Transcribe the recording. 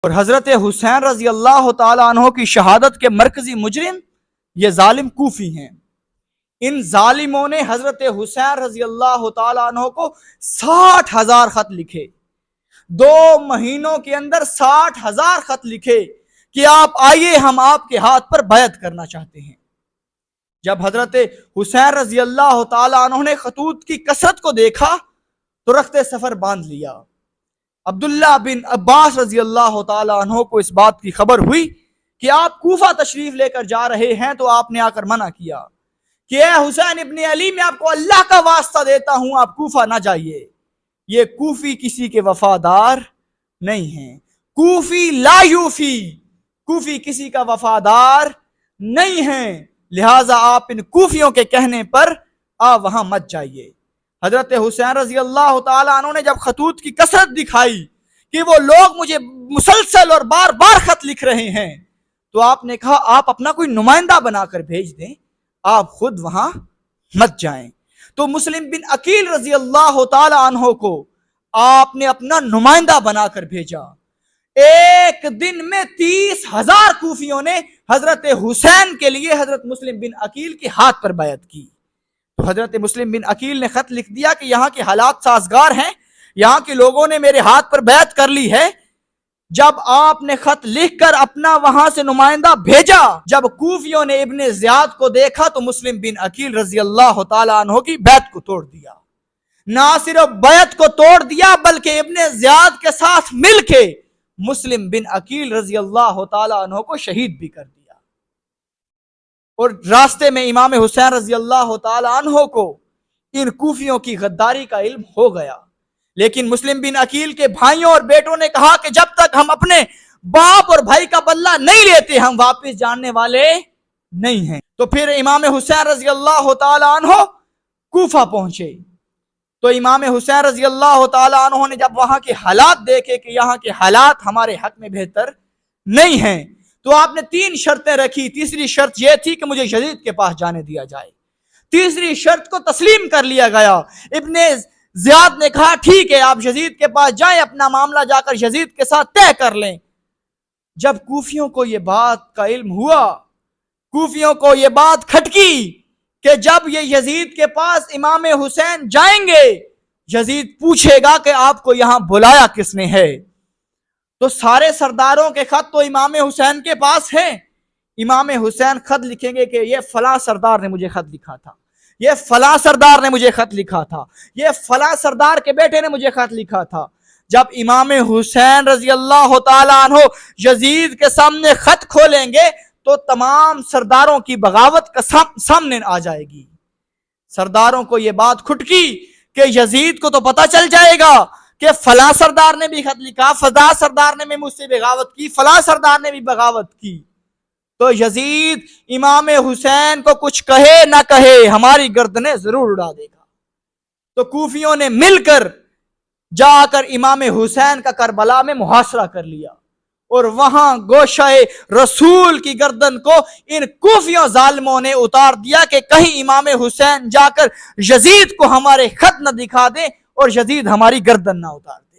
اور حضرت حسین رضی اللہ تعالیٰ عنہ کی شہادت کے مرکزی مجرم یہ ظالم کوفی ہیں۔ ان ظالموں نے حضرت حسین رضی اللہ تعالیٰ عنہ کو 60,000 خط لکھے، 2 مہینوں کے اندر 60,000 خط لکھے کہ آپ آئیے، ہم آپ کے ہاتھ پر بیعت کرنا چاہتے ہیں۔ جب حضرت حسین رضی اللہ تعالیٰ عنہ نے خطوط کی کثرت کو دیکھا تو رخت سفر باندھ لیا۔ عبداللہ بن عباس رضی اللہ تعالیٰ عنہ کو اس بات کی خبر ہوئی کہ آپ کوفہ تشریف لے کر جا رہے ہیں، تو آپ نے آ کر منع کیا کہ اے حسین ابن علی، میں آپ کو اللہ کا واسطہ دیتا ہوں، آپ کوفہ نہ جائیے، یہ کوفی کسی کے وفادار نہیں ہیں، کوفی لا یوفی، کوفی کسی کا وفادار نہیں ہیں، لہٰذا آپ ان کوفیوں کے کہنے پر وہاں مت جائیے۔ حضرت حسین رضی اللہ تعالیٰ عنہ نے جب خطوط کی کثرت دکھائی کہ وہ لوگ مجھے مسلسل اور بار بار خط لکھ رہے ہیں، تو آپ نے کہا آپ اپنا کوئی نمائندہ بنا کر بھیج دیں، آپ خود وہاں مت جائیں۔ تو مسلم بن عقیل رضی اللہ تعالیٰ عنہ کو آپ نے اپنا نمائندہ بنا کر بھیجا۔ ایک دن میں 30,000 کوفیوں نے حضرت حسین کے لیے حضرت مسلم بن عقیل کے ہاتھ پر بیعت کی۔ تو حضرت مسلم بن عقیل نے خط لکھ دیا کہ یہاں کے حالات سازگار ہیں، یہاں کے لوگوں نے میرے ہاتھ پر بیعت کر لی ہے۔ جب آپ نے خط لکھ کر اپنا وہاں سے نمائندہ بھیجا، جب کوفیوں نے ابن زیاد کو دیکھا تو مسلم بن عقیل رضی اللہ تعالیٰ عنہ کی بیعت کو توڑ دیا۔ نہ صرف بیعت کو توڑ دیا بلکہ ابن زیاد کے ساتھ مل کے مسلم بن عقیل رضی اللہ تعالیٰ عنہ کو شہید بھی کر دیا۔ اور راستے میں امام حسین رضی اللہ تعالیٰ عنہ کو ان کوفیوں کی غداری کا علم ہو گیا، لیکن مسلم بن عقیل کے بھائیوں اور بیٹوں نے کہا کہ جب تک ہم اپنے باپ اور بھائی کا بدلہ نہیں لیتے ہم واپس جاننے والے نہیں ہیں۔ تو پھر امام حسین رضی اللہ تعالیٰ عنہ کوفہ پہنچے۔ تو امام حسین رضی اللہ تعالیٰ عنہ نے جب وہاں کے حالات دیکھے کہ یہاں کے حالات ہمارے حق میں بہتر نہیں ہیں، تو آپ نے 3 شرطیں رکھی۔ تیسری شرط یہ تھی کہ مجھے یزید کے پاس جانے دیا جائے۔ تیسری شرط کو تسلیم کر لیا گیا۔ ابن زیاد نے کہا ٹھیک ہے، آپ یزید کے پاس جائیں، اپنا معاملہ جا کر یزید کے ساتھ طے کر لیں۔ جب کوفیوں کو یہ بات کا علم ہوا، کوفیوں کو یہ بات کھٹکی کہ جب یہ یزید کے پاس امام حسین جائیں گے، یزید پوچھے گا کہ آپ کو یہاں بلایا کس نے ہے، تو سارے سرداروں کے خط تو امام حسین کے پاس ہیں۔ امام حسین خط لکھیں گے کہ یہ فلاں سردار نے مجھے خط لکھا تھا، یہ فلاں سردار نے مجھے خط لکھا تھا، یہ فلاں سردار کے بیٹے نے مجھے خط لکھا تھا۔ جب امام حسین رضی اللہ تعالیٰ عنہ یزید کے سامنے خط کھولیں گے تو تمام سرداروں کی بغاوت کا سامنے آ جائے گی۔ سرداروں کو یہ بات کھٹکی کہ یزید کو تو پتہ چل جائے گا کہ فلاں سردار نے بھی خط لکھا، فلاں سردار نے بھی مجھ سے بغاوت کی، فلاں سردار نے بھی بغاوت کی، تو یزید امام حسین کو کچھ کہے نہ کہے ہماری گردنیں ضرور اڑا دے گا۔ تو کوفیوں نے مل کر جا کر امام حسین کا کربلا میں محاصرہ کر لیا، اور وہاں گوشہ رسول کی گردن کو ان کوفیوں ظالموں نے اتار دیا کہ کہیں امام حسین جا کر یزید کو ہمارے خط نہ دکھا دے اور یزید ہماری گردن نہ اتار دے۔